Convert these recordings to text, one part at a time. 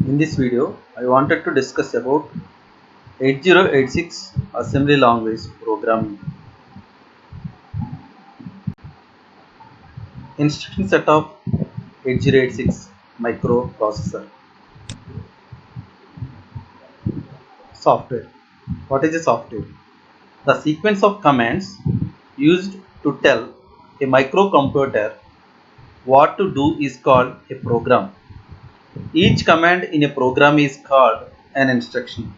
In this video, I wanted to discuss about 8086 assembly language programming. Instruction set of 8086 microprocessor. Software. What is a software? The sequence of commands used to tell a microcomputer what to do is called a program. Each command in a program is called an instruction.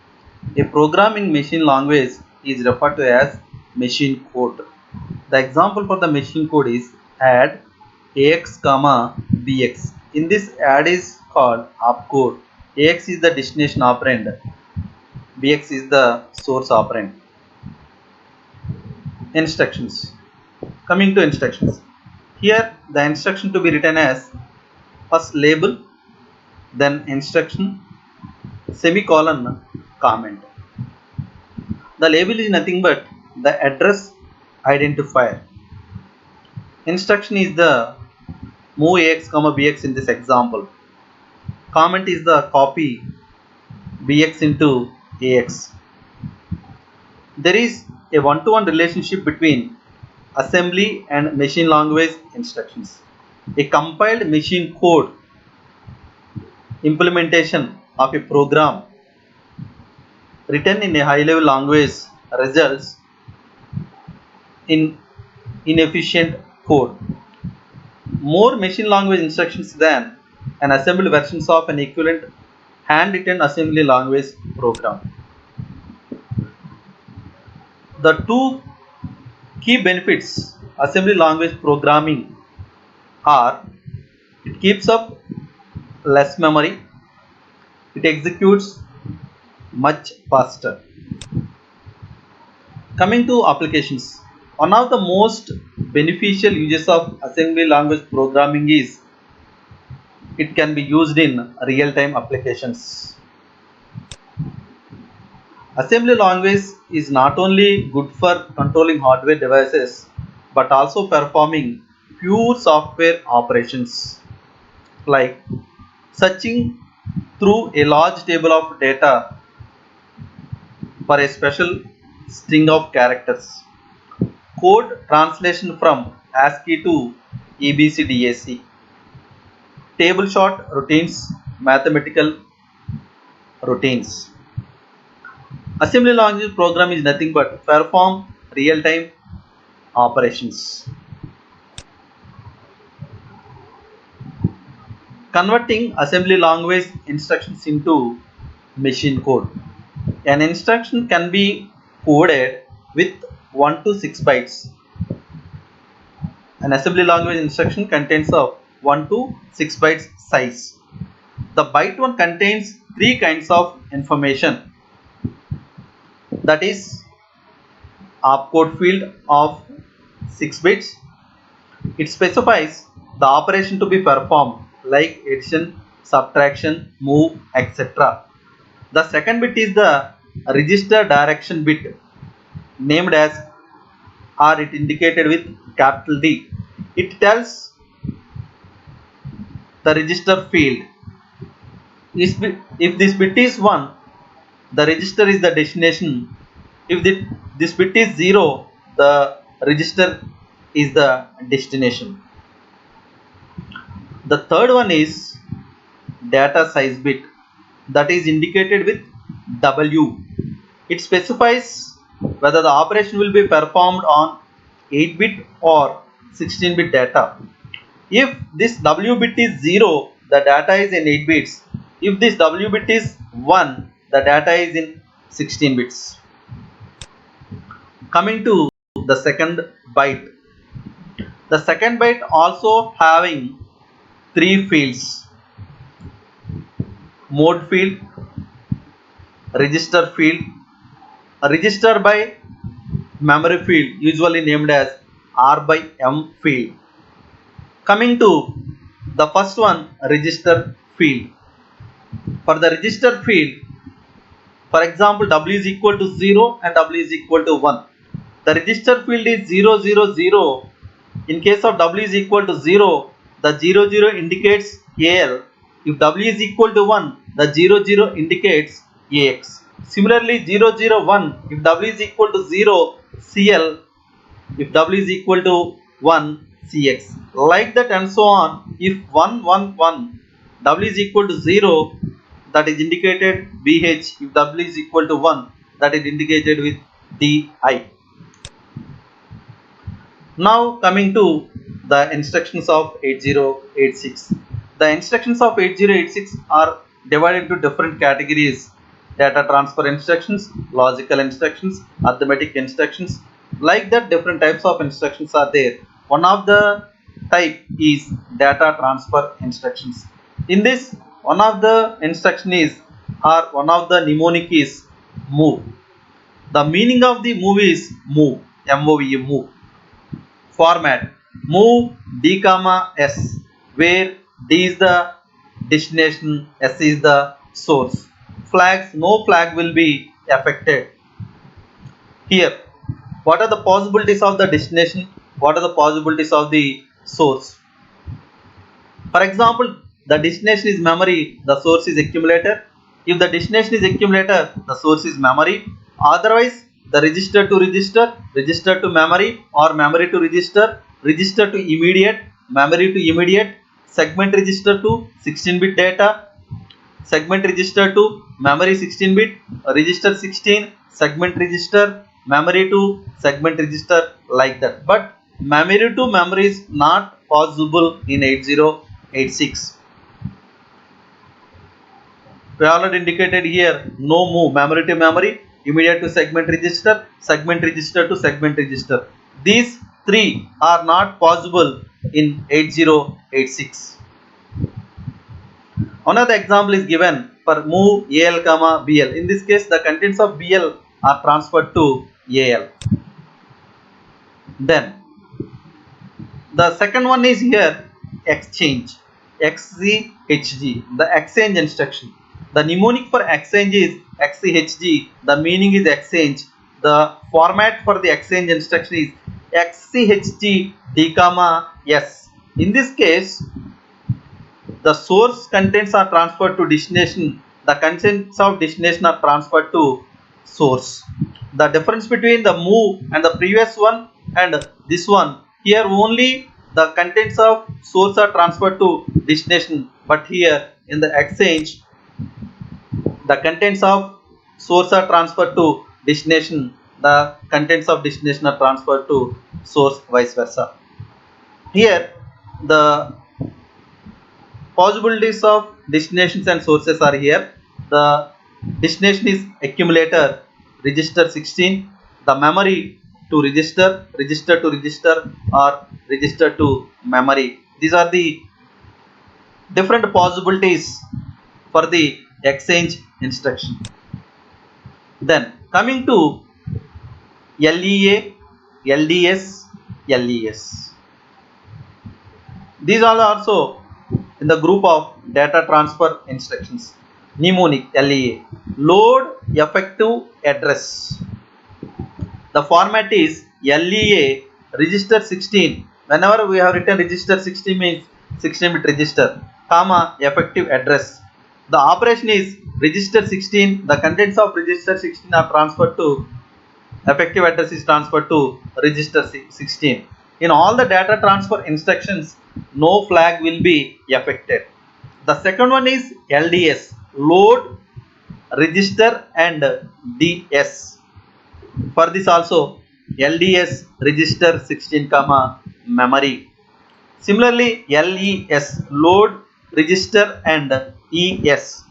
A program in machine language is referred to as machine code. The example for the machine code is add ax comma bx. In this add is called opcode. Ax is the destination operand, bx is the source operand. Instructions. Coming to instructions. Here the instruction to be written as first label, then instruction, semicolon, comment. The label is nothing but the address identifier. Instruction is the move ax comma bx in this example. Comment is the copy bx into ax. There is a one-to-one relationship between assembly and machine language instructions. A compiled machine code implementation of a program written in a high-level language results in inefficient code. More machine language instructions than an assembled versions of an equivalent handwritten assembly language program. The two key benefits assembly language programming are it keeps up less memory, it executes much faster. Coming to applications, one of the most beneficial uses of assembly language programming is it can be used in real-time applications. Assembly language is not only good for controlling hardware devices but also performing pure software operations like searching through a large table of data for a special string of characters, code translation from ASCII to EBCDAC, table sort routines, mathematical routines. Assembly language program is nothing but perform real-time operations. Converting assembly language instructions into machine code. An instruction can be coded with 1 to 6 bytes. An assembly language instruction contains of 1 to 6 bytes size. The byte 1 contains 3 kinds of information, that is opcode field of 6 bits. It specifies the operation to be performed like addition, subtraction, move, etc. The second bit is the register direction bit named as or it indicated with capital D. It tells the register field. If this bit is 1, the register is the destination. If this bit is 0, the register is the destination. The third one is data size bit, that is indicated with W. It specifies whether the operation will be performed on 8-bit or 16-bit data. If this W bit is 0, the data is in 8 bits. If this W bit is 1, the data is in 16 bits. Coming to the second byte. The second byte also having 3 fields: mode field, register field, register by memory field usually named as R by M field. Coming to the first one, register field. For the register field, for example, W is equal to 0 and W is equal to 1. The register field is 0, 0, 0. In case of W is equal to 0, the 0, 0 indicates AL. If W is equal to 1, the 00 indicates AX. Similarly 001, if W is equal to 0, CL, if W is equal to 1, CX, like that and so on. If 111, W is equal to 0, that is indicated BH. If W is equal to 1, that is indicated with DI. Now coming to the instructions of 8086. The instructions of 8086 are divided into different categories: data transfer instructions, logical instructions, arithmetic instructions. Like that, different types of instructions are there. One of the type is data transfer instructions. In this, one of the instruction is, or one of the mnemonic is move. The meaning of the move is move, M-O-V-E, move. Format: move D comma S, where D is the destination, S is the source. Flags: no flag will be affected. Here, what are the possibilities of the destination? What are the possibilities of the source? For example, the destination is memory, the source is accumulator. If the destination is accumulator, the source is memory. Otherwise, the register to register, register to memory, or memory to register, register to immediate, memory to immediate, segment register to 16-bit data, segment register to memory 16-bit, register 16, segment register, memory to segment register, like that. But memory to memory is not possible in 8086. We already indicated here, no move, memory to memory, immediate to segment register to segment register. These three are not possible in 8086. Another example is given for move AL comma BL. In this case, the contents of BL are transferred to AL. Then the second one is here exchange, XCHG, the exchange instruction. The mnemonic for exchange is XCHG. The meaning is exchange. The format for the exchange instruction is XCHG D comma S. In this case, the source contents are transferred to destination. The contents of destination are transferred to source. The difference between the move and the previous one and this one, here only the contents of source are transferred to destination, but here in the exchange, the contents of source are transferred to destination, the contents of destination are transferred to source, vice versa. Here the possibilities of destinations and sources are here. The destination is accumulator, register 16, the memory to register, register to register, or register to memory. These are the different possibilities for the exchange instruction. Then coming to LEA, LDS, LES. These are also in the group of data transfer instructions. Mnemonic LEA, load effective address. The format is LEA register 16. Whenever we have written register 16 means 16-bit register, comma effective address. The operation is register 16. The contents of register 16 are transferred to effective address is transferred to register 16. In all the data transfer instructions, no flag will be affected. The second one is LDS, load, register, and DS. For this also, LDS register 16 comma memory. Similarly, LES, load, register, and ES.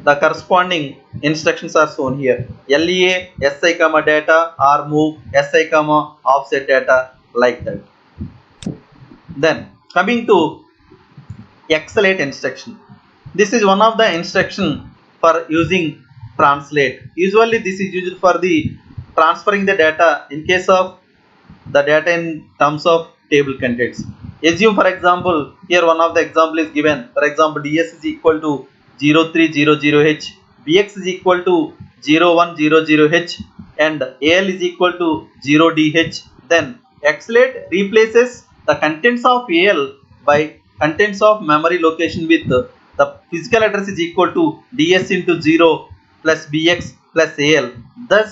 The corresponding instructions are shown here. LEA SI comma data, or move SI comma offset data, like that. Then coming to XLate instruction. This is one of the instruction for using translate. Usually this is used for the transferring the data in case of the data in terms of table contents. Assume, for example, here one of the example is given. For example, DS is equal to 0300H, BX is equal to 0100H, and AL is equal to 0DH. Then XLate replaces the contents of AL by contents of memory location with the the physical address is equal to ds into 0 plus bx plus al. Thus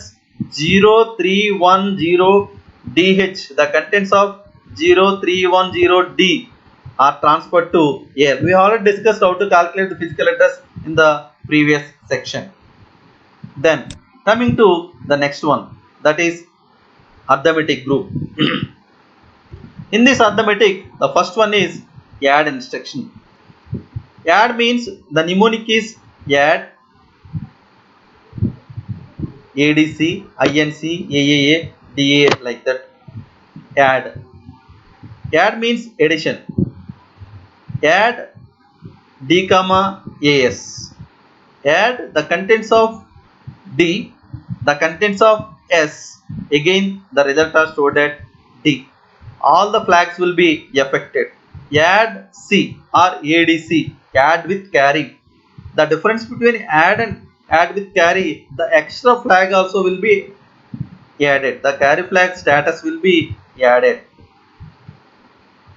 0310dh, the contents of 0310d are transferred to al. We already discussed how to calculate the physical address in the previous section. Then coming to the next one, that is arithmetic group. In this arithmetic, the first one is add instruction. Add means the mnemonic is add, ADC, INC, AAA, DA, like that. Add. Add means addition. Add D comma AS. Add the contents of D, the contents of S. Again, the result are stored at D. All the flags will be affected. Add C or ADC. Add with carry. The difference between add and add with carry, the extra flag also will be added. The carry flag status will be added.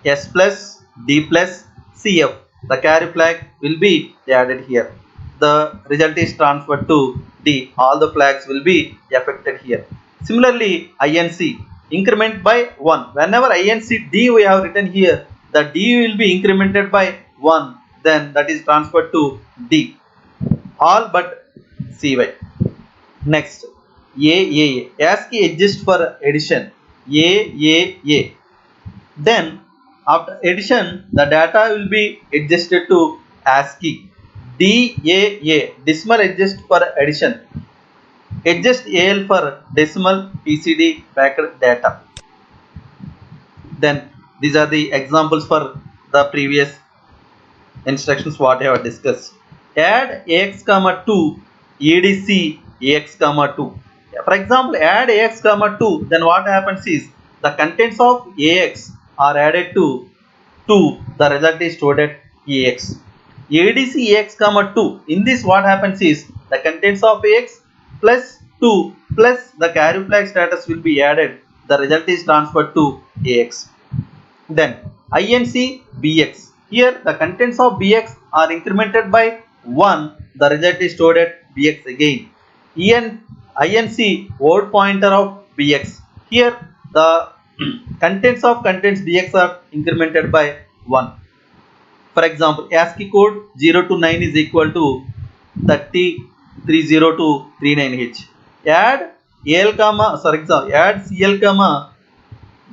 S plus D plus CF, the carry flag will be added here. The result is transferred to D. All the flags will be affected here. Similarly, INC, increment by 1. Whenever INC D we have written here, the D will be incremented by 1. Then that is transferred to D. All but CY. Next, AAA. ASCII adjust for addition. AAA. Then after addition, the data will be adjusted to ASCII. DAA, decimal adjust for addition. Adjust AL for decimal PCD packed data. Then these are the examples for the previous instructions what I have discussed. Add AX comma 2, ADC AX comma 2. For example, add AX comma 2, then what happens is the contents of AX are added to 2, the result is stored at AX. ADC AX comma 2, in this what happens is the contents of AX plus 2 plus the carry flag status will be added, the result is transferred to AX. Then INC BX, here the contents of BX are incremented by 1, the result is stored at BX again. INC word pointer of BX, here the contents of contents BX are incremented by 1. For example, ASCII code 0 to 9 is equal to 3030 to 39H. Add AL comma, for example, add CL comma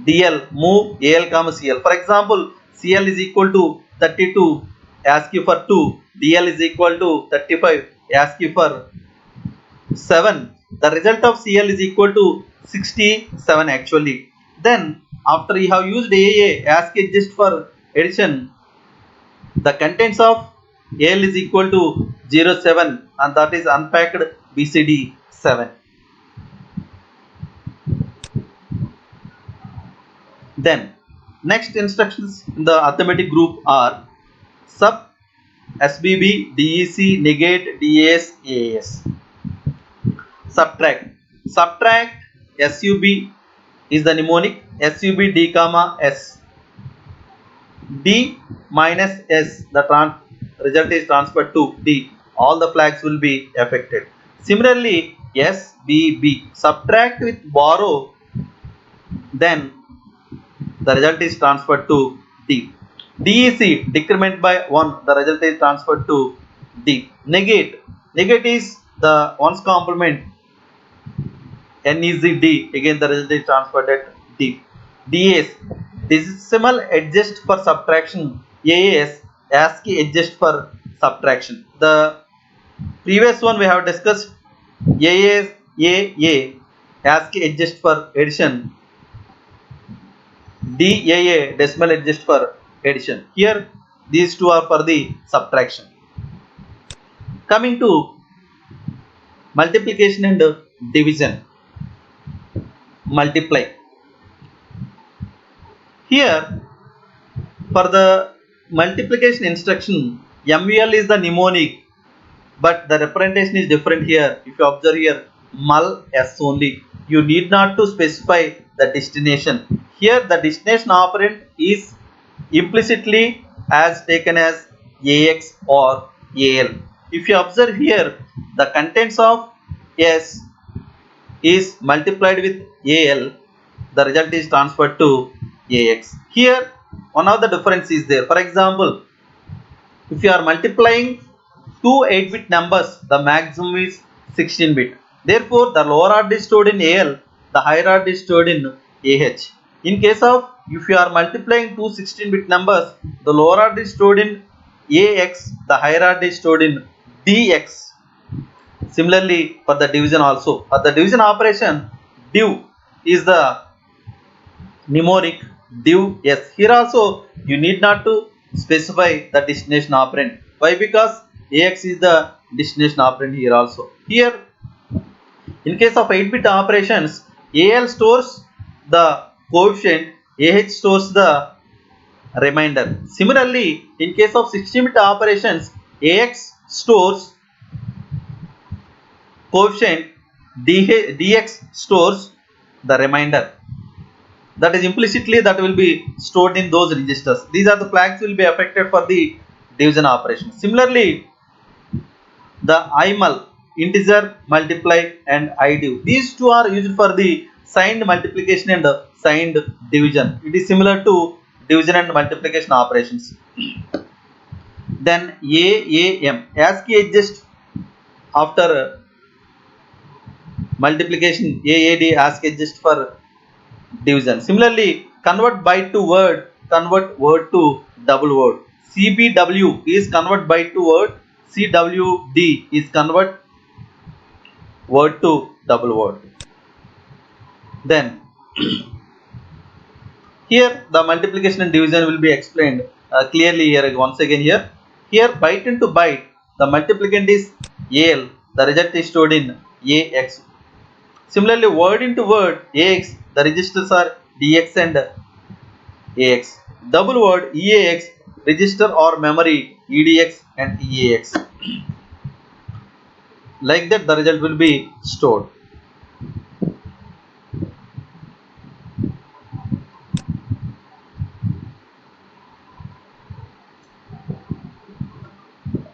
DL, move AL comma CL. For example, CL is equal to 32, ASCII for 2, DL is equal to 35, ASCII for 7. The result of CL is equal to 67 actually. Then after you have used AA, ASCII adjust for addition, the contents of AL is equal to 07, and that is unpacked BCD 7. Then next instructions in the arithmetic group are sub, SBB, DEC, negate, DAS, AAS. Subtract. Subtract SUB is the mnemonic. SUB D comma S. D minus S, the result is transferred to D. All the flags will be affected. Similarly, SBB, subtract with borrow, then the result is transferred to D. DEC, decrement by 1, the result is transferred to D. Negate. Negate is the ones complement, NEZD, again the result is transferred at D. DAS, decimal adjust for subtraction. AAS, ASCII adjust for subtraction. The previous one we have discussed AAS, AA, ASCII adjust for addition. DAA, decimal adjust for addition. Here these two are for the subtraction. Coming to multiplication and division. Multiply. Here for the multiplication instruction, MUL is the mnemonic, but the representation is different here. If you observe here, mul s only. You need not to specify the destination. Here the destination operand is implicitly as taken as AX or AL. If you observe here, the contents of S is multiplied with AL, the result is transferred to AX. Here, one of the difference is there. For example, if you are multiplying two 8-bit numbers, the maximum is 16-bit. Therefore, the lower order is stored in AL, the higher order is stored in AH. In case of if you are multiplying two 16-bit numbers, the lower order is stored in AX, the higher order is stored in DX. Similarly, for the division also, for the division operation, div is the mnemonic div s. Here also you need not to specify the destination operand. Why? Because AX is the destination operand here also. Here, in case of 8-bit operations, AL stores the coefficient, AH stores the remainder. Similarly, in case of 16-bit operations, AX stores coefficient, DX stores the remainder. That is implicitly that will be stored in those registers. These are the flags will be affected for the division operation. Similarly, the IMUL, integer multiply, and IDIV, these two are used for the signed multiplication and signed division. It is similar to division and multiplication operations. Then AAM, ASCII adjust after multiplication, AAD ASCII adjust for division. Similarly, convert byte to word, convert word to double word. CBW is convert byte to word, CWD is convert word to double word. Then here the multiplication and division will be explained clearly here once again here. Here byte into byte, the multiplicand is AL, the result is stored in AX. Similarly, word into word AX, the registers are DX and AX. Double word EAX, register or memory EDX and EAX. Like that, the result will be stored.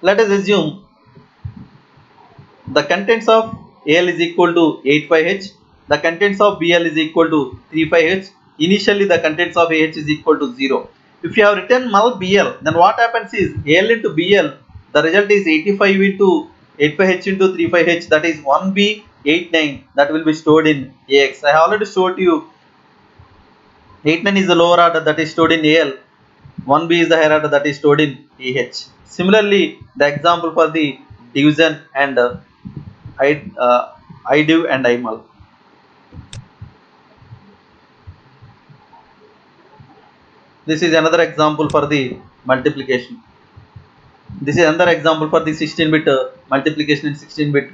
Let us assume the contents of AL is equal to 85H, the contents of BL is equal to 35H. Initially, the contents of AH is equal to 0. If you have written mul BL, then what happens is AL into BL, the result is 85 into 85H into 35H, that is 1B89, that will be stored in AX. I have already showed you 89 is the lower order, that is stored in AL, 1B is the higher order, that is stored in AH. Similarly, the example for the division and IDIV and IMUL. This is another example for the multiplication. This is another example for the 16-bit multiplication and 16-bit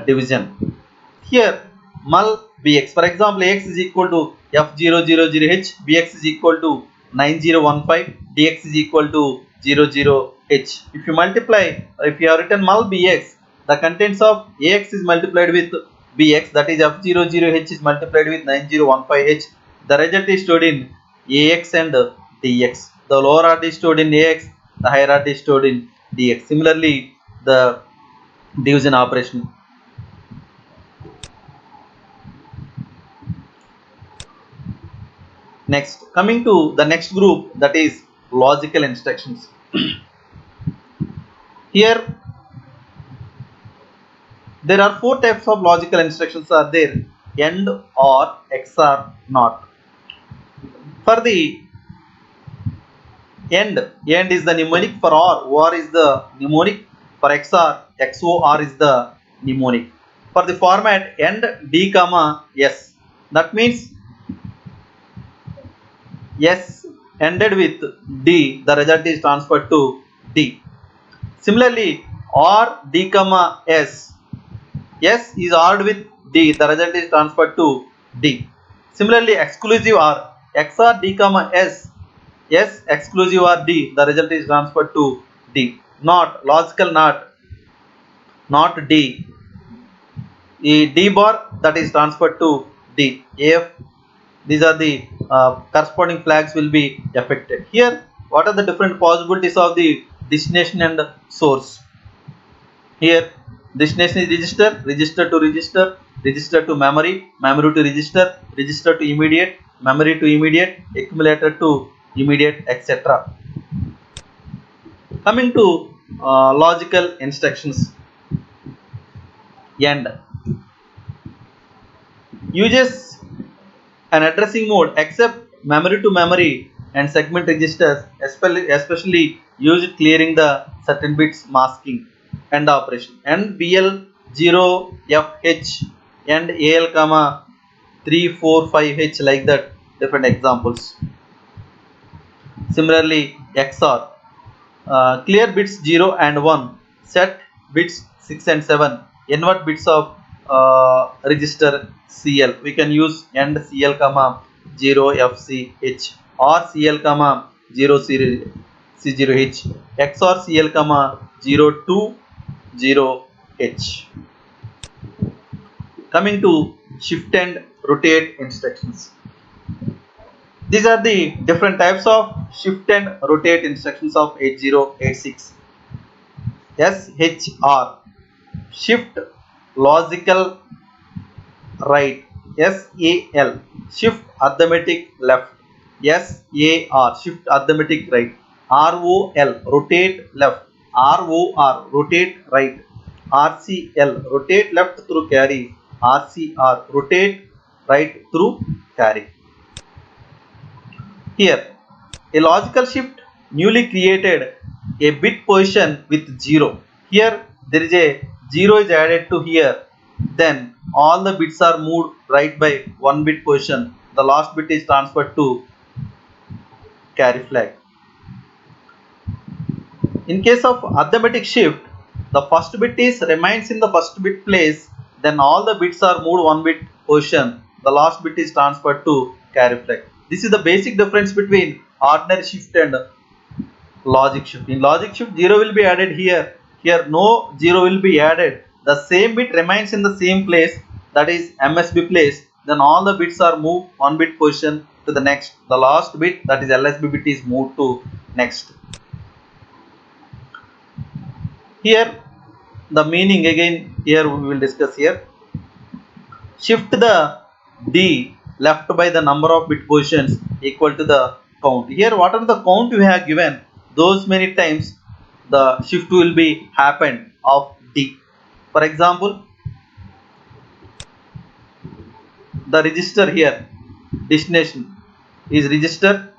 division. Here, mul bx, for example, x is equal to f000h, bx is equal to 9015, dx is equal to 00h. If you multiply, if you have written mul bx, the contents of ax is multiplied with bx, that is f00h is multiplied with 9015h. The result is stored in ax and dx. The lower order is stored in ax, the higher order is stored in dx. Similarly, the division operation. Next, coming to the next group, that is logical instructions. Here, there are four types of logical instructions are there: AND, OR, XOR, NOT. For the AND is the mnemonic. For OR is the mnemonic. For XOR, XOR is the mnemonic. For the format AND D comma S, that means S ended with D, the result is transferred to D. Similarly, OR D comma S, S is ORed with D, the result is transferred to D. Similarly, exclusive OR, XOR D comma S, S exclusive OR D, the result is transferred to D. Not, logical not D, D bar, that is transferred to D. AF, these are the corresponding flags will be affected. Here, what are the different possibilities of the destination and source. Here destination is register, register to register, register to memory, memory to register, register to immediate, memory to immediate, accumulator to immediate, etc. Coming to logical instructions. End uses an addressing mode except memory to memory and segment registers, especially used clearing the certain bits masking. End operation. And BL0FH and AL comma 345H, like that, different examples. Similarly XOR, clear bits 0 and 1, set bits 6 and 7, invert bits of register CL. We can use end CL comma 0 FCH or CL comma 0 C0H, XOR CL comma 0 to 0H. Coming to shift and rotate instructions. These are the different types of shift and rotate instructions of 8086. SHR, shift logical right. SAL, shift arithmetic left. SAR, shift arithmetic right. ROL, rotate left. ROR, rotate right. RCL, rotate left through carry. RCR, rotate right through carry. Here, a logical shift newly created a bit position with 0. Here there is a 0 is added to here, then all the bits are moved right by 1 bit position. The last bit is transferred to carry flag. In case of arithmetic shift, the first bit is remains in the first bit place, then all the bits are moved 1 bit position. The last bit is transferred to carry flag. This is the basic difference between ordinary shift and logic shift. In logic shift, 0 will be added here. Here no 0 will be added. The same bit remains in the same place, that is MSB place. Then all the bits are moved 1 bit position to the next. The last bit, that is LSB bit, is moved to next. Here the meaning again here we will discuss here. Shift the D left by the number of bit positions equal to the count. Here whatever the count we have given, those many times the shift will be happened of D. For example, the register here, destination is register,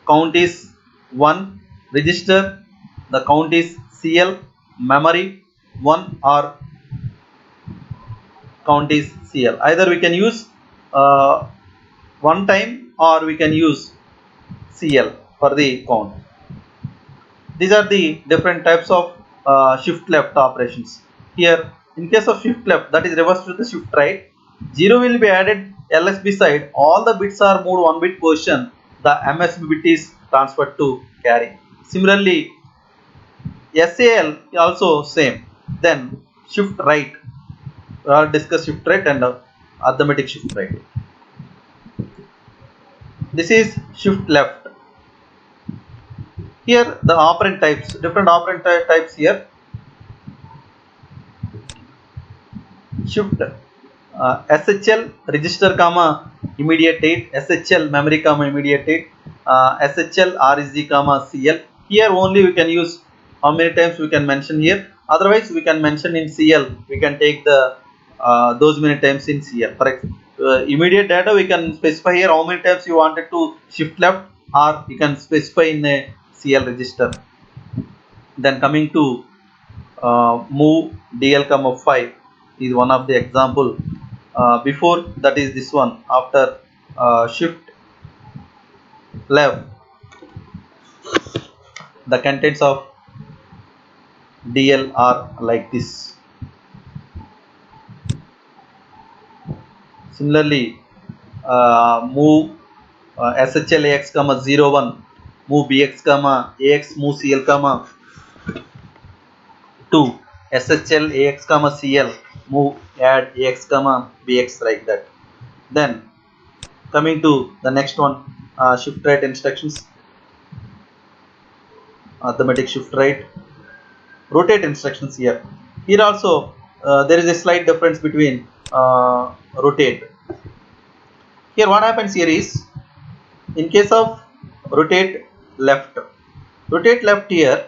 count is 1, register, the count is CL, memory 1 or count is CL. Either we can use one time or we can use CL for the count. These are the different types of shift left operations. Here in case of shift left, that is reverse to the shift right, 0 will be added LSB side, all the bits are moved 1 bit position, the MSB bit is transferred to carry. Similarly SAL also same. Then shift right, we will discuss shift right and arithmetic shift right. This is shift left. Here the operand types, different operand types here. Shift SHL, register comma immediate 8, SHL memory comma immediate 8, SHL RSG comma CL. Here only we can use how many times we can mention here, otherwise we can mention in CL. We can take the those many times in CL. For immediate data we can specify here how many times you wanted to shift left, or you can specify in a CL register. Then coming to move DL comma 5 is one of the example. Before that is this one, after shift left, the contents of DL are like this. Similarly move SHL AX comma 01, move BX comma AX, move CL comma 2, SHL AX comma CL, move add AX comma BX, like that. Then coming to the next one, shift right instructions. arithmetic shift right, rotate instructions here. Here also there is a slight difference between rotate. Here what happens here is, in case of rotate left here,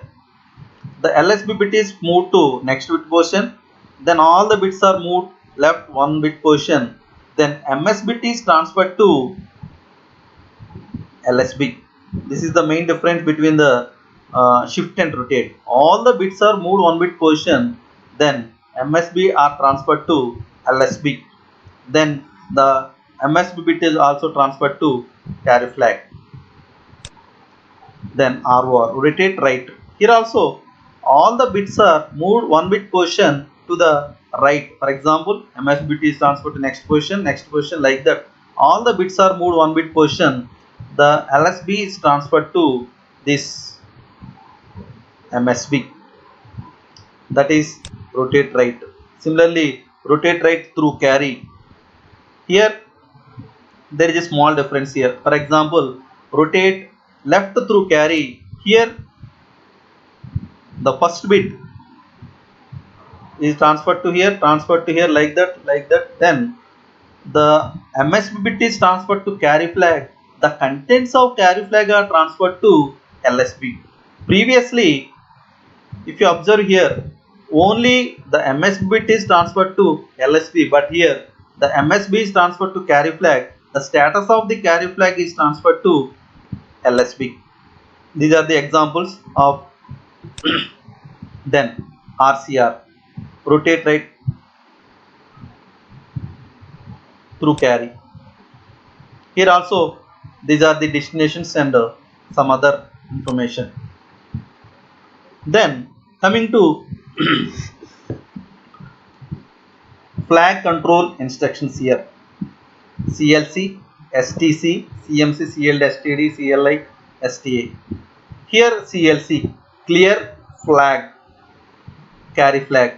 the LSB bit is moved to next bit position, then all the bits are moved left one bit position, then MS bit is transferred to LSB. This is the main difference between the shift and rotate. All the bits are moved one bit position, then MSB are transferred to LSB. Then the MSB bit is also transferred to carry flag. Then ROR, rotate right. Here also all the bits are moved one bit position to the right. For example, MS bit is transferred to next position, like that. All the bits are moved one bit position. The LSB is transferred to this MSB. That is rotate right. Similarly, rotate right through carry. Here there is a small difference here. For example, rotate left through carry. Here the first bit is transferred to here, like that. Then the MSB bit is transferred to carry flag. The contents of carry flag are transferred to LSB. Previously, if you observe here, only the MSB bit is transferred to LSB, but here the MSB is transferred to carry flag. The status of the carry flag is transferred to LSB. These are the examples of then RCR, rotate right through carry. Here also these are the destinations and some other information. Then coming to flag control instructions here. CLC, STC, CMC, CLD, STD, CLI, STA. Here CLC, clear flag, carry flag,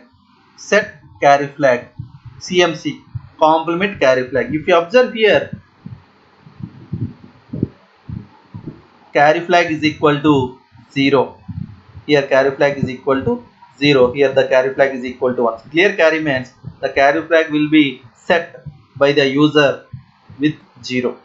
set carry flag, CMC, complement carry flag. If you observe here, carry flag is equal to 0. Here carry flag is equal to 0. Here the carry flag is equal to 1. Clear carry means the carry flag will be set by the user with 0.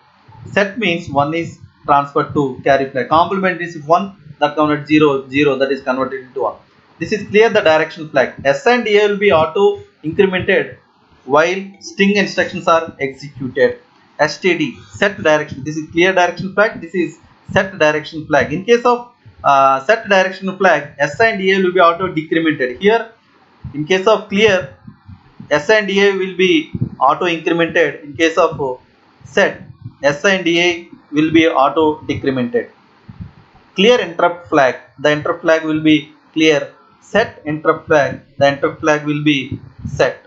Set means 1 is transferred to carry flag. Complement is 1 that converts 0, 0 that is converted into 1. This is clear the direction flag. S and A will be auto incremented while string instructions are executed. STD, set direction. This is clear direction flag. This is set direction flag. In case of set direction flag, S and A will be auto decremented. Here, in case of clear, S and A will be auto incremented. In case of set, S and A will be auto decremented. Clear interrupt flag, the interrupt flag will be clear. Set interrupt flag, the interrupt flag will be set.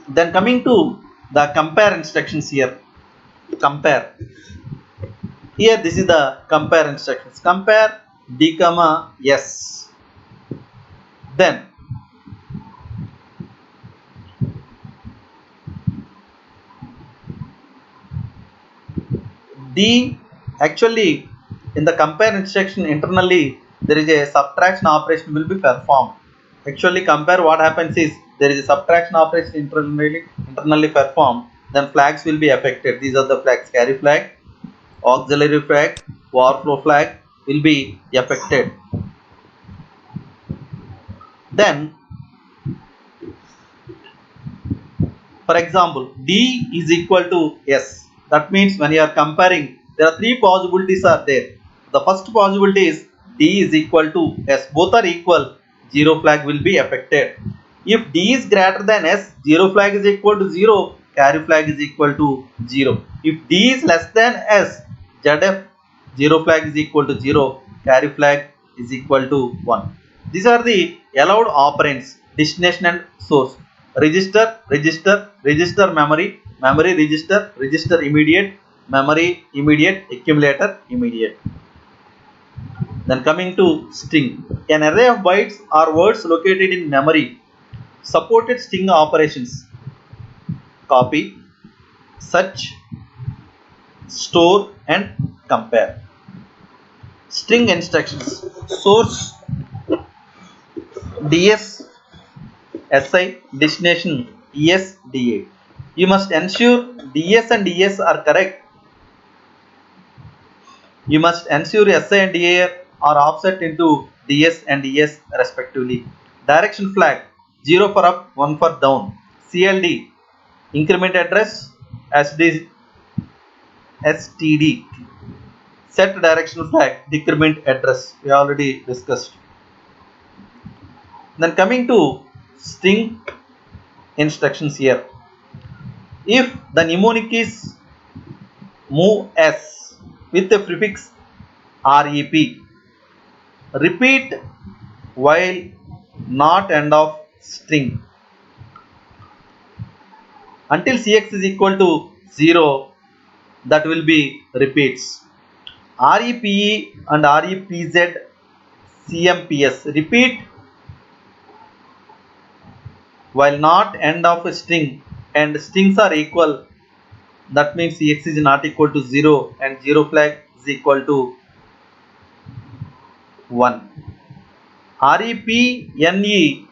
Then coming to the compare instructions here. Compare. Here this is the compare instructions. Compare D comma S. Then D, actually in the compare instruction internally there is a subtraction operation will be performed. Actually compare, what happens is there is a subtraction operation internally performed, then flags will be affected. These are the flags: carry flag, auxiliary flag, overflow flag will be affected. Then for example, D is equal to S. That means when you are comparing, there are three possibilities are there. The first possibility is D is equal to S. Both are equal, 0 flag will be affected. If D is greater than S, 0 flag is equal to 0, carry flag is equal to 0. If D is less than S, ZF, 0 flag is equal to 0, carry flag is equal to 1. These are the allowed operands, destination and source. Register, register, register memory, memory register, register immediate, memory immediate, accumulator immediate. Then coming to string, an array of bytes or words located in memory supported string operations: copy, search, store and compare. String instructions. Source DS SI, destination ES DA. You must ensure DS and ES are correct. You must ensure SI and DA are offset into DS and ES respectively. Direction flag 0 for up, 1 for down. CLD increment address as STD. Set directional flag decrement address. We already discussed. Then coming to string instructions here. If the mnemonic is move s with the prefix rep, repeat while not end of string until cx is equal to 0, that will be repeats. Repe and repz cmps, repeat while not end of a string and strings are equal, that means cx is not equal to 0 and 0 flag is equal to 1. REPNE,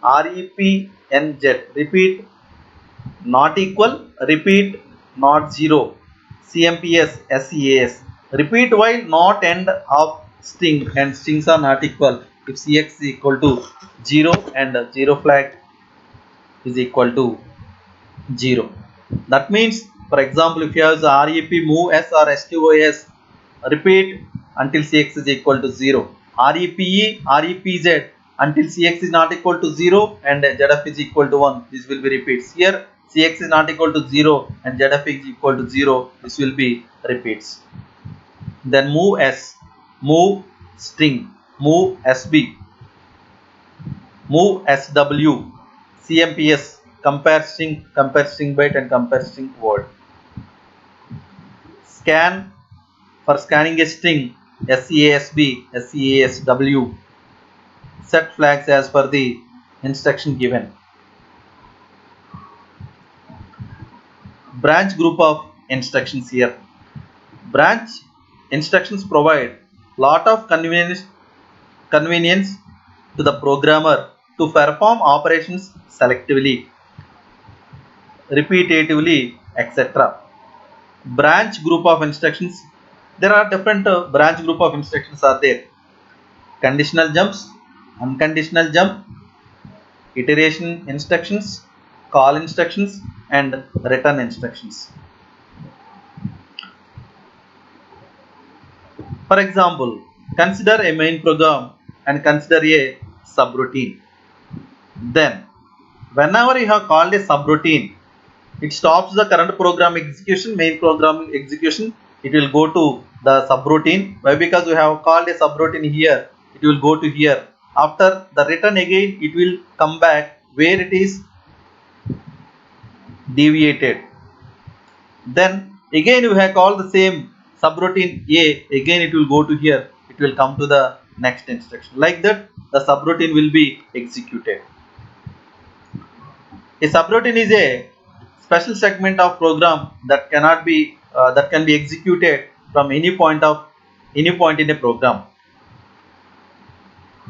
REPNZ, repeat not equal, repeat not 0, CMPS, SEAS, repeat while not end of string and strings are not equal if CX is equal to 0 and 0 flag is equal to 0. That means, for example, if you have the REP move S or STOS, repeat until CX is equal to 0. REPE, REPZ until CX is not equal to 0 and ZF is equal to 1. This will be repeats. Here CX is not equal to 0 and ZF is equal to 0. This will be repeats. Then move S, move string, move SB, move SW, CMPS, compare string byte and compare string word. Scan for scanning a string, SEASB, SEASW. Set flags as per the instruction given. Branch group of instructions here. Branch instructions provide lot of convenience to the programmer to perform operations selectively, repetitively, etc. Branch group of instructions. There are different branch group of instructions are there. Conditional jumps, unconditional jump, iteration instructions, call instructions and return instructions. For example, consider a main program and consider a subroutine. Then whenever you have called a subroutine, it stops the current program execution, main program execution. It will go to the subroutine. Why? Because we have called a subroutine here, it will go to here. After the return again, it will come back where it is deviated. Then again we have called the same subroutine A, again it will go to here, it will come to the next instruction. Like that the subroutine will be executed. A subroutine is a special segment of program that cannot be that can be executed from any point in a program.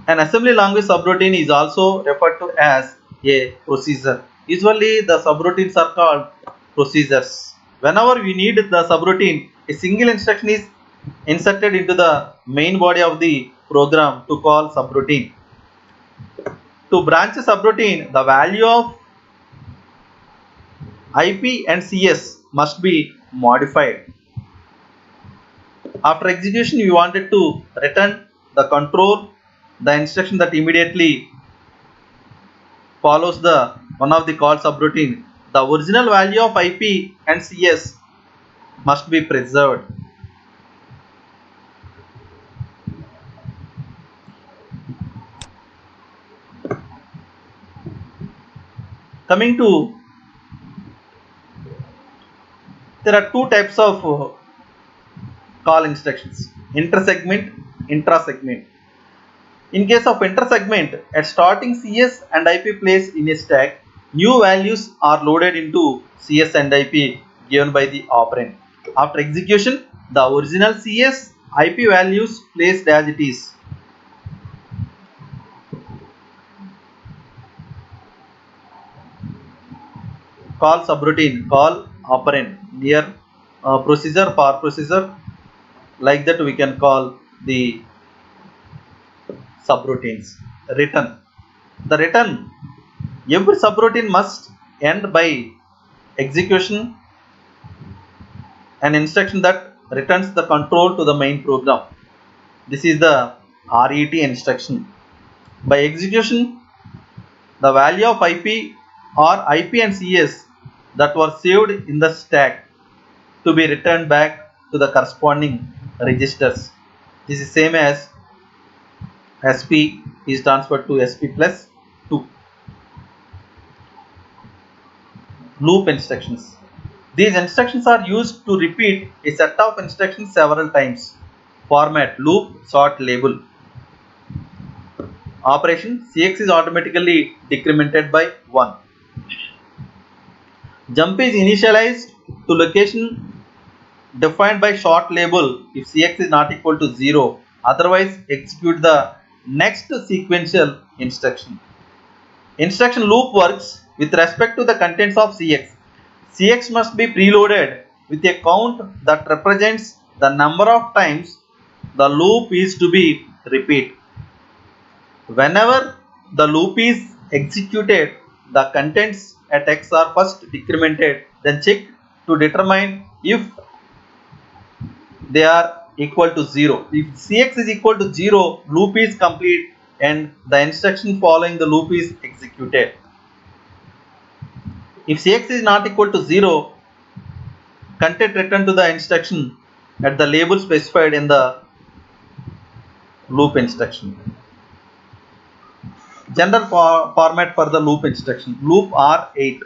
An assembly language subroutine is also referred to as a procedure. Usually the subroutines are called procedures. Whenever we need the subroutine, a single instruction is inserted into the main body of the program to call subroutine. To branch a subroutine, the value of IP and CS must be modified. After execution, we wanted to return the control, the instruction that immediately follows the one of the call subroutine. The original value of IP and CS must be preserved. Coming to, there are two types of call instructions: intersegment, intrasegment. In case of intersegment, at starting CS and IP place in a stack, new values are loaded into CS and IP given by the operand. After execution, the original CS IP values placed as it is. Call subroutine, call operand, near procedure, for procedure, like that we can call the subroutines. Return. The return, every subroutine must end by execution an instruction that returns the control to the main program. This is the RET instruction. By execution, the value of IP or IP and CS that were saved in the stack to be returned back to the corresponding registers. This is same as SP is transferred to SP plus 2. Loop instructions. These instructions are used to repeat a set of instructions several times. Format, loop, sort, label. Operation, CX is automatically decremented by 1. Jump is initialized to location defined by short label if CX is not equal to 0. Otherwise, execute the next sequential instruction. Instruction loop works with respect to the contents of CX. CX must be preloaded with a count that represents the number of times the loop is to be repeated. Whenever the loop is executed, the contents at X are first decremented, then checked to determine if they are equal to 0. If CX is equal to 0, loop is complete and the instruction following the loop is executed. If CX is not equal to 0, content returned to the instruction at the label specified in the loop instruction. General format for the loop instruction, loop R8.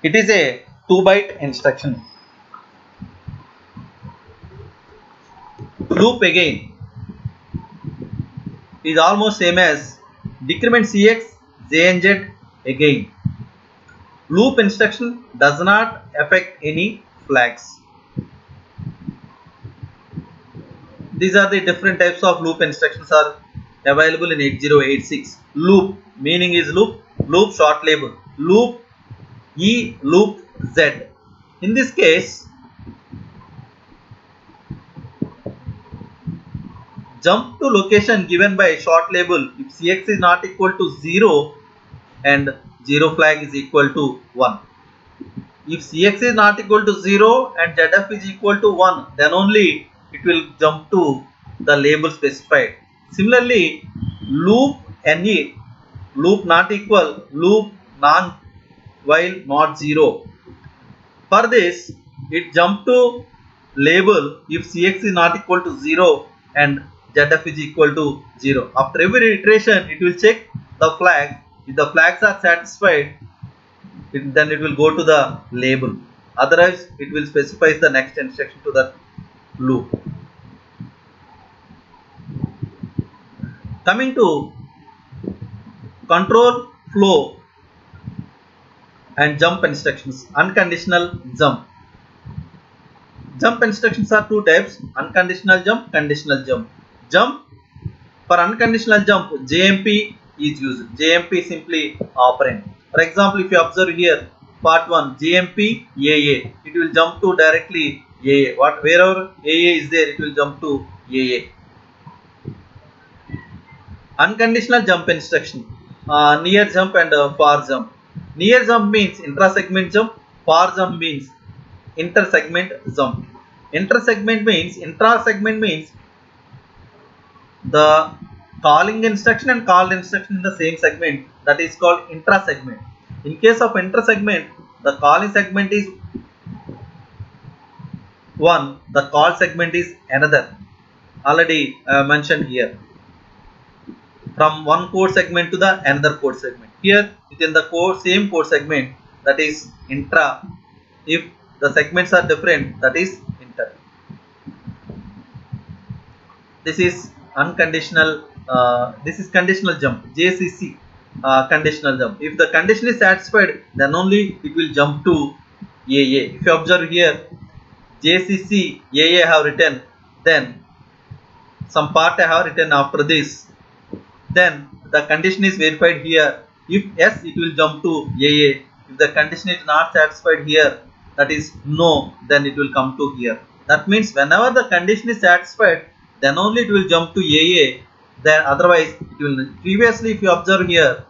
It is a 2-byte instruction. Loop again is almost same as decrement CX JNZ again. Loop instruction does not affect any flags. These are the different types of loop instructions are available in 8086. Loop meaning is loop short label, loop E, loop Z. In this case, jump to location given by short label if CX is not equal to 0 and 0 flag is equal to 1. If CX is not equal to 0 and ZF is equal to 1, then only it will jump to the label specified. Similarly, loop NE, loop not equal, loop non while not 0. For this, it jump to label if CX is not equal to 0 and ZF is equal to 0. After every iteration, it will check the flags. If the flags are satisfied, then it will go to the label. Otherwise, it will specify the next instruction to that loop. Coming to control flow and jump instructions. Unconditional jump. Jump instructions are two types: unconditional jump, conditional jump. Jump, for unconditional jump, JMP is used. JMP simply operand. For example, if you observe here, part 1, JMP AA, it will jump to directly AA. Wherever AA is there, it will jump to AA. Unconditional jump instruction, near jump and far jump. Near jump means intra-segment jump, far jump means inter-segment jump. Intra-segment means the calling instruction and called instruction in the same segment, that is called intra-segment. In case of inter-segment, the calling segment is one, the call segment is another. Already mentioned here. From one code segment to the another code segment. Here within the same code segment, that is intra. If the segments are different, that is inter. This is unconditional. This is conditional jump. JCC conditional jump. If the condition is satisfied, then only it will jump to AA. If you observe here, JCC AA have written, then some part I have written after this, then the condition is verified here. If yes, it will jump to AA. If the condition is not satisfied here, that is no, then it will come to here. That means whenever the condition is satisfied, then only it will jump to AA. Then otherwise it will. Previously, if you observe here,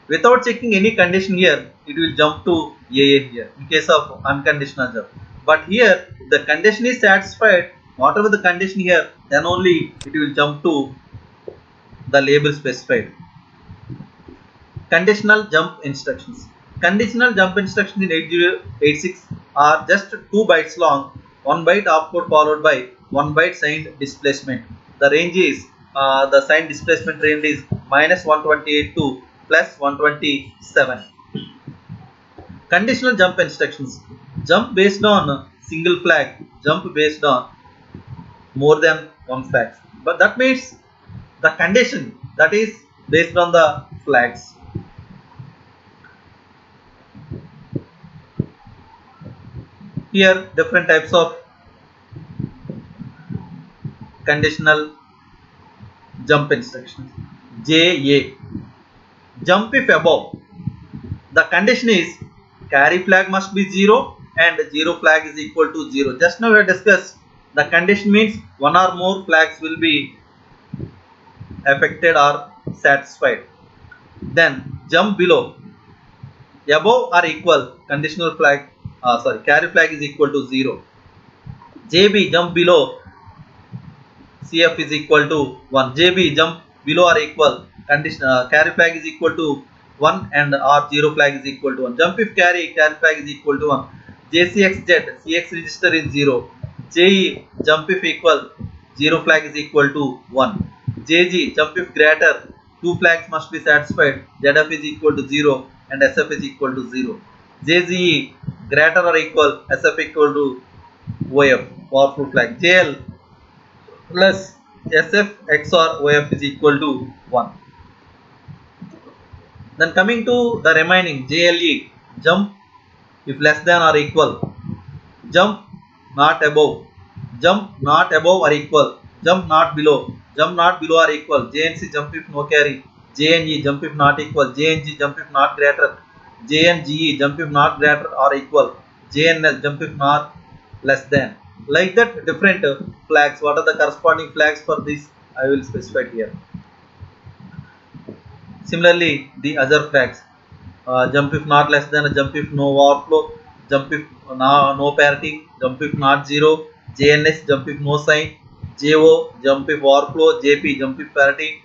without checking any condition here, it will jump to AA here in case of unconditional jump. But here, if the condition is satisfied, whatever the condition here, then only it will jump to the label specified. Conditional jump instructions. Conditional jump instructions in 8086 are just 2 bytes long, 1 byte opcode followed by 1 byte signed displacement. The range is, the signed displacement range is -128 to +127. Conditional jump instructions. Jump based on single flag, jump based on more than one flag. But that means the condition that is based on the flags. Here different types of conditional jump instructions. JA, jump if above. The condition is carry flag must be 0 and 0 flag is equal to 0. Just now we have discussed the condition means one or more flags will be affected or satisfied. Then jump below. Above or equal, conditional flag, carry flag is equal to 0. JB, jump below, CF is equal to 1. JB, jump below or equal, condition, carry flag is equal to 1 and or 0 flag is equal to 1. Jump if carry flag is equal to 1. JCXZ, CX register is 0. JE, jump if equal, 0 flag is equal to 1. JG, jump if greater, 2 flags must be satisfied, ZF is equal to 0 and SF is equal to 0. JZE, greater or equal, SF equal to OF, powerful flag. JL plus SF XOR OF is equal to 1. Then coming to the remaining JLE, jump if less than or equal, jump not above, jump not above or equal, jump not below or equal, JNC jump if no carry, JNE jump if not equal, JNG jump if not greater, JNGE jump if not greater or equal, JNL jump if not less than. Like that different flags. What are the corresponding flags for this? I will specify here. Similarly, the other flags. Jump if not less than, jump if no overflow, jump if no parity, jump if not 0, JNS jump if no sign, JO jump if overflow, JP jump if parity,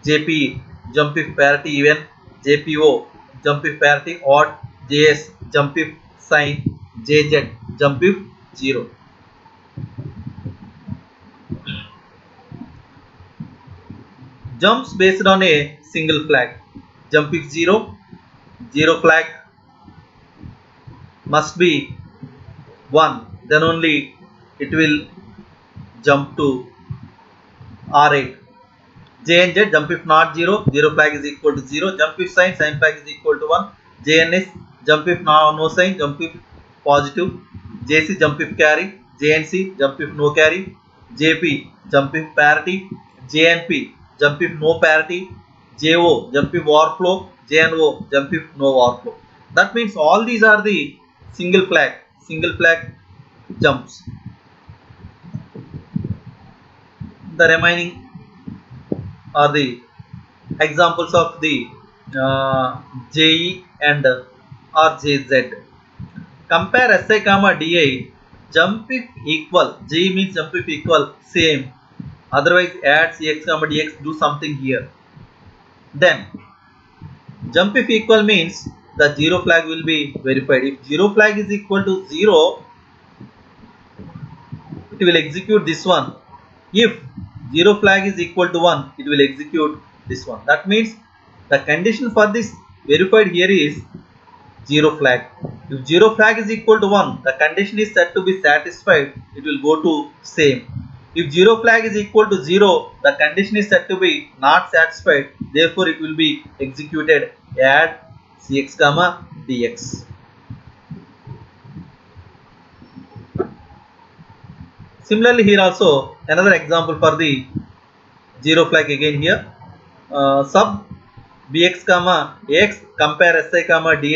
JP jump if parity even, JPO jump if parity odd, JS jump if sign, JZ jump if 0. Jumps based on a single flag. Jump if 0, 0 flag must be 1, then only it will jump to R8. JNZ jump if not 0, 0 flag is equal to 0, jump if sign flag is equal to 1, JNS jump if no sign, jump if positive, JC jump if carry, JNC jump if no carry, JP jump if parity, JNP jump if no parity, JO jump if overflow, JNO jump if no overflow. That means all these are the single flag jumps. The remaining are the examples of the JE and RJZ. Compare SI comma DI. Jump if equal. JE means jump if equal, same. Otherwise add CX comma DX, do something here. Then jump if equal means the 0 flag will be verified. If 0 flag is equal to 0, it will execute this one. If 0 flag is equal to 1, it will execute this one. That means the condition for this verified here is 0 flag. If 0 flag is equal to 1, the condition is said to be satisfied, it will go to same. If 0 flag is equal to 0, the condition is said to be not satisfied, therefore it will be executed add CX comma DX. Similarly, here also another example for the zero flag again here. Sub bx comma ax compare si comma di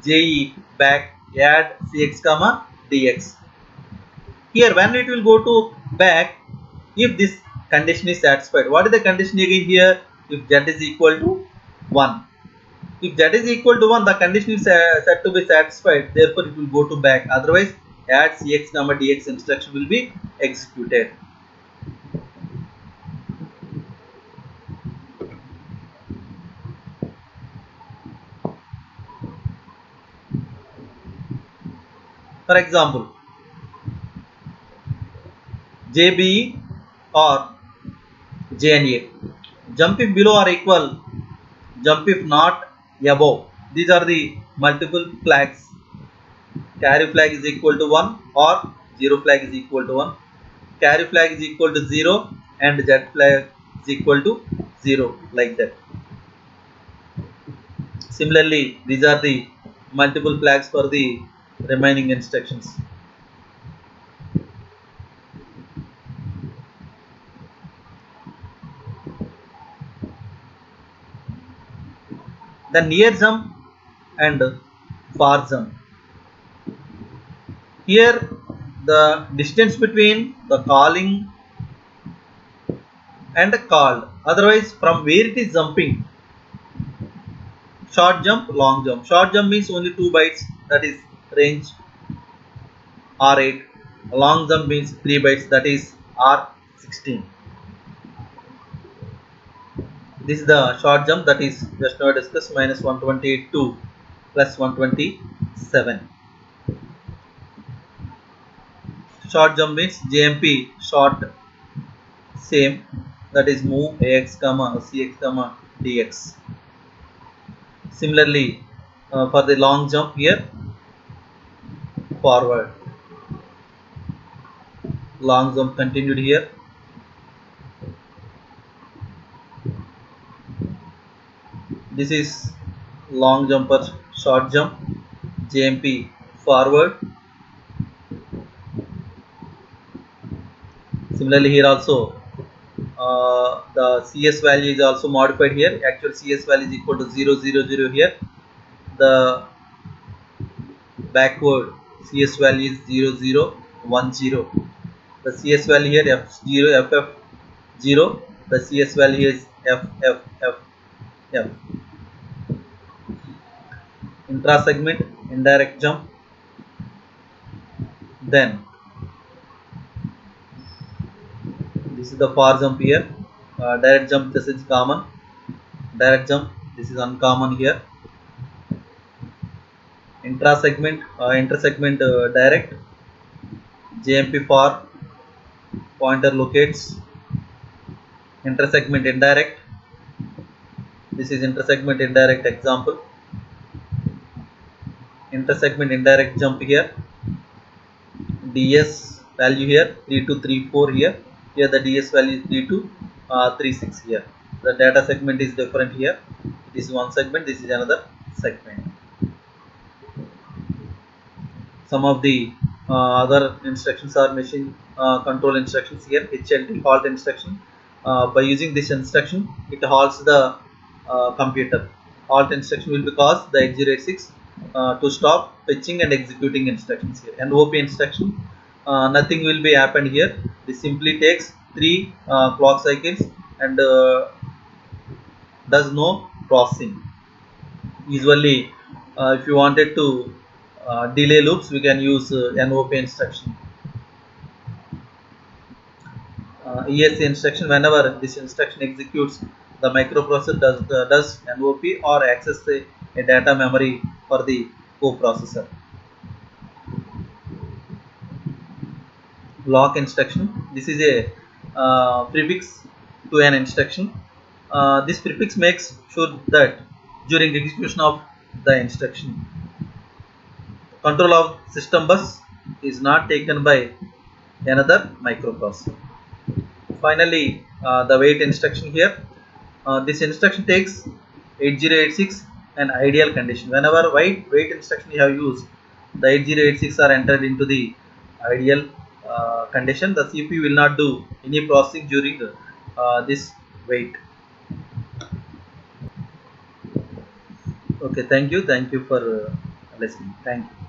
je back add cx comma dx. Here when it will go to back, if this condition is satisfied, what is the condition again here? If z is equal to 1. If z is equal to 1, the condition is said to be satisfied, therefore it will go to back, otherwise add cx comma dx instruction will be executed. For example, JBE or JNA, jump if below or equal, jump if not above. These are the multiple flags. Carry flag is equal to 1 or zero flag is equal to 1. Carry flag is equal to 0 and Z flag is equal to 0, like that. Similarly, these are the multiple flags for the remaining instructions. The near jump and far jump. Here the distance between the calling and called, otherwise from where it is jumping. Short jump, long jump. Short jump means only 2 bytes, that is range R8. Long jump means 3 bytes, that is R16. This is the short jump, that is just now discussed, minus 122 plus 127. Short jump means JMP short, same, that is move AX comma CX comma DX. Similarly, for the long jump here, forward. Long jump continued here. This is long jumper short jump, JMP forward. Similarly, here also the CS value is also modified here. Actual CS value is equal to 0, 0, 0 here. The backward CS value is 0, 0, 1, 0. The CS value here F0, FF 0. The CS value is F. Intra segment indirect jump. Then this is the far jump here. Direct jump, this is common. Direct jump, this is uncommon here. Intra segment, intersegment direct. JMP far, pointer locates. Intersegment indirect. This is intersegment indirect example. Intersegment indirect jump here. DS value here 3234 here. Here the DS value is 3236 here. The data segment is different here. It is one segment, this is another segment. Some of the other instructions are machine control instructions here. HLT, halt instruction. By using this instruction, it halts the computer. Halt instruction will be cause the 8086 to stop fetching and executing instructions here. And OP instruction, nothing will be happened here. This simply takes 3 clock cycles and does no processing. Usually, if you wanted to delay loops, we can use NOP instruction. ESC instruction, whenever this instruction executes, the microprocessor does NOP or access a data memory for the coprocessor. Lock instruction, this is a prefix to an instruction. This prefix makes sure that during execution of the instruction, control of system bus is not taken by another microprocessor. Finally, the wait instruction here. This instruction takes 8086 an ideal condition. Whenever wait instruction you have used, the 8086 are entered into the ideal condition, the CPU will not do any processing during this wait. Okay, thank you for listening. Thank you.